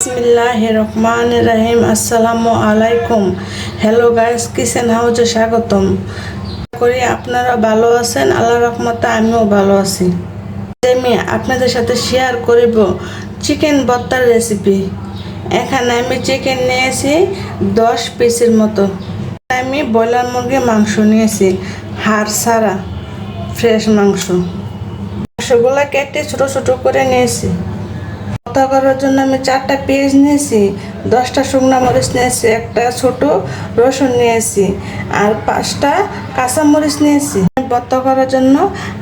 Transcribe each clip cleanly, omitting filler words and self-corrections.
বিসমিল্লাহির রহমানির রহিম। আসসালামু আলাইকুম। হ্যালো গাইস, কিচেন হাউসে স্বাগতম। করি আপনারা ভালো আছেন। আল্লাহর রহমতে আমিও ভালো আছি। আমি আপনাদের সাথে শেয়ার করব চিকেন ভর্তার রেসিপি। এখানে আমি চিকেন নিয়েছি 10 পিসের মতো। আমি ব্রয়লার মুরগির মাংস নিয়েছি, হাড় ছাড়া ফ্রেশ মাংসগুলো কেটে ছোট ছোট করে নিয়েছি। ভর্তা করার জন্য আমি 4টা পেঁয়াজ নিয়েছি, 10টা শুকনো মরিচ নিয়েছি, একটা ছোট রসুন নিয়েছি আর 5টা কাঁচামরিচ নিয়েছি। ভর্তা করার জন্য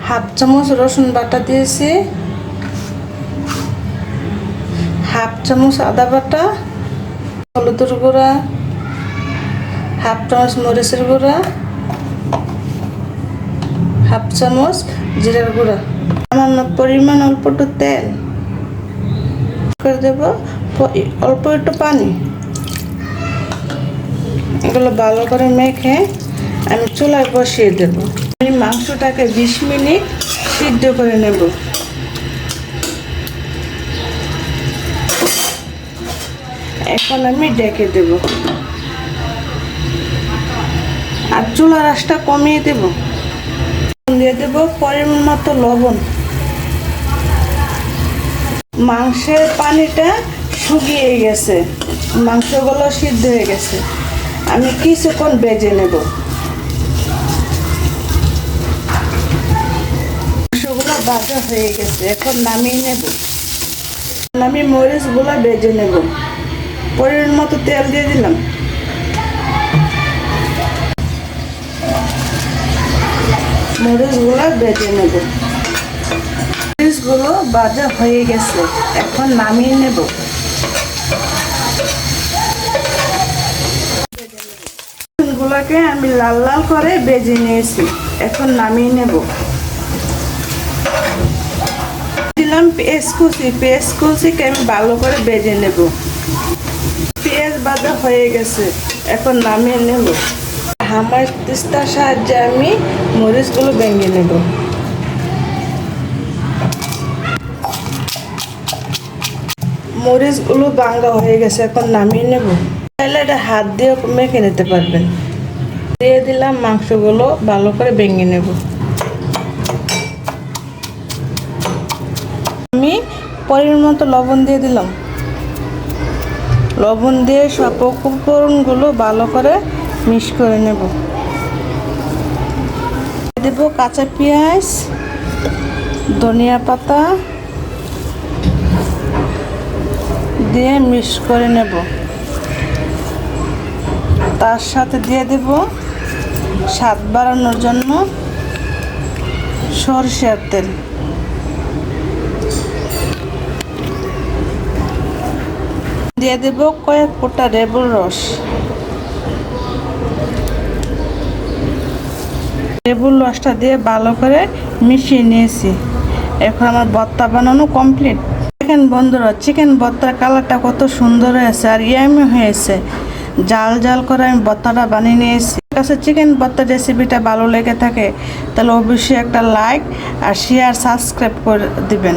হাফ চামচ রসুন বাটা দিয়েছি, হাফ চামচ আদা বাটা, হলুদের গুঁড়া, হাফ চামচ মরিচের গুঁড়া, হাফ চামচ জিরার গুঁড়া, সামান্য পরিমাণ অল্প একটু তেল করে দেব, অল্প একটু পানি। এগুলো ভালো করে মেখে আমি চুলায় বসিয়ে দেব। আমি মাংসটাকে 20 মিনিট সিদ্ধ করে নেব। এখন আমি ঢেকে দেব আর চুলার আঁচটা কমিয়ে দেব। দিয়ে দেব পরিমাণ মতো লবণ। মাংসের পানিটা শুকিয়ে গেছে, মাংসগুলো সিদ্ধ হয়ে গেছে। আমি কিছুক্ষণ ভেজে নেব। মাংসগুলো ভাজা হয়ে গেছে, এখন নামিয়ে নেব। আমি মরিচগুলো ভেজে নেব। পরিমাণ মতো তেল দিয়ে দিলাম। মরিচগুলো ভেজে নেব। মরিচগুলো ভাজা হয়ে গেছে, এখন নামিয়ে নেব। গুলোকে আমি লাল লাল করে ভেজে নিয়েছি, এখন নামিয়ে নেব। দিলাম পেঁয়াজ কুচিকে আমি ভালো করে ভেজে নেব। পেঁয়াজ ভাজা হয়ে গেছে, এখন নামিয়ে নেব। হামার দিস্তার সাহায্যে আমি মরিচগুলো ভেঙে নেব। মরিচগুলো ভাঙা হয়ে গেছে, এখন নামিয়ে নেব। তাহলে এটা হাত দিয়ে মেখে নিতে পারবেন। দিয়ে দিলাম মাংসগুলো ভালো করে ভেঙে নেব। আমি পরিমাণ মতো লবণ দিয়ে দিলাম। লবণ দিয়ে সব উপকরণগুলো ভালো করে মিক্স করে নেব। দেব কাঁচা পেঁয়াজ, ধনিয়া পাতা দিয়ে মিক্স করে নেব। তার সাথে দিয়ে দেব স্বাদ বাড়ানোর জন্য সরষের তেল। দিয়ে দেব কয়েক ফোঁটা লেবুর রস। লেবুর রসটা দিয়ে ভালো করে মিশিয়ে নিয়েছি। এখন আমার ভর্তা বানানো কমপ্লিট। দেখেন বন্ধুরা, চিকেন ভর্তার কালারটা কত সুন্দর হয়েছে আর ইয়ামি হয়েছে। জাল জাল করে আমি ভর্তাটা বানিয়ে নিয়েছি। কাছে চিকেন ভর্তার রেসিপিটা ভালো লেগে থাকে তাহলে অবশ্যই একটা লাইক আর শেয়ার সাবস্ক্রাইব করে দিবেন।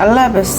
আল্লাহ হাফেজ।